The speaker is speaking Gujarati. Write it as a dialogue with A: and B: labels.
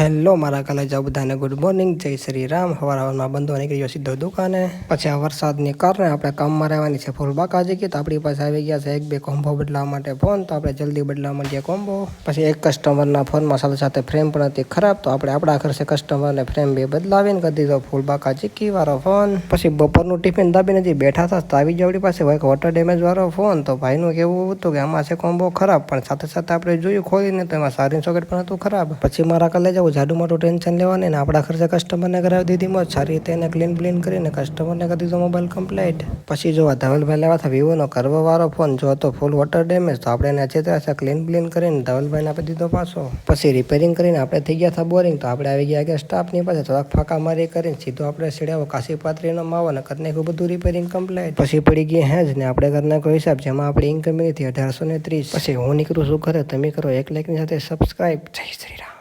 A: હેલો મારા કલેજા બધાને ગુડ મોર્નિંગ, જય શ્રી રામ। હવારમાં બંધો નીકળી ગયો સીધો દુકાને। પછી આ વરસાદને કારણે આપણે કામમાં રહેવાની છે ફૂલ બાકાજી કે, તો આપણી પાસે આવી ગયા છે એક બે કોમ્બો બદલાવા માટે ફોન, તો આપણે જલ્દી બદલાવા માંડીએ કોમ્બો। પછી એક કસ્ટમરના ફોનમાં સાથે સાથે ફ્રેમ પણ હતી ખરાબ, તો આપણે આપણા ખર્ચે કસ્ટમરને ફ્રેમ બે બદલાવીને કરી દીધો ફૂલ બાકાજી વાળો ફોન। પછી બપોરનું ટિફિન દાબીને જે બેઠા હતા તો આવી ગયો આપણી પાસે એક વોટર ડેમેજ વાળો ફોન। તો ભાઈનું કેવું હતું કે આમાં છે કોમ્બો ખરાબ, પણ સાથે સાથે આપણે જોયું ખોલીને તો એમાં સારી સોકેટ પણ હતું ખરાબ। પછી મારા કલેજા જાડું મોટું ટેન્શન લેવાની ને આપણા ખર્ચે કસ્ટમરને કરાવી દીધી મોજ સારી રીતે એને ક્લીન કરીને કસ્ટમરને કરી દીધો મોબાઈલ કમ્પ્લીટ। પછી જો ધવલભાઈ લેવા હતા વિવોનો કરવો વાળો ફોન, જો હતો ફૂલ વોટર ડેમેજ, તો આપણે એને અચેતરા ક્લીન કરીને ધવલભાઈને આપી દીધો પાછો। પછી રિપેરિંગ કરીને આપણે થઈ ગયા હતા બોરિંગ, તો આપણે આવી ગયા કે સ્ટાફની પાસે થોડાક ફાંકા મારી કરીને સીધો આપણે સીડ્યાવો કાશી પાત્રીનો માવો ને કરી નાખ્યું બધું રિપેરિંગ કમ્પ્લીટ। પછી પડી ગઈ હેજ ને આપણે કરી નાખ્યો હિસાબ, જેમાં આપણી ઇન્કમ હતી 1830। પછી હું નીકળું છું ઘરે, તમે કરો 1 લાઇકની સાથે સબસ્ક્રાઈબ। જય શ્રી રામ।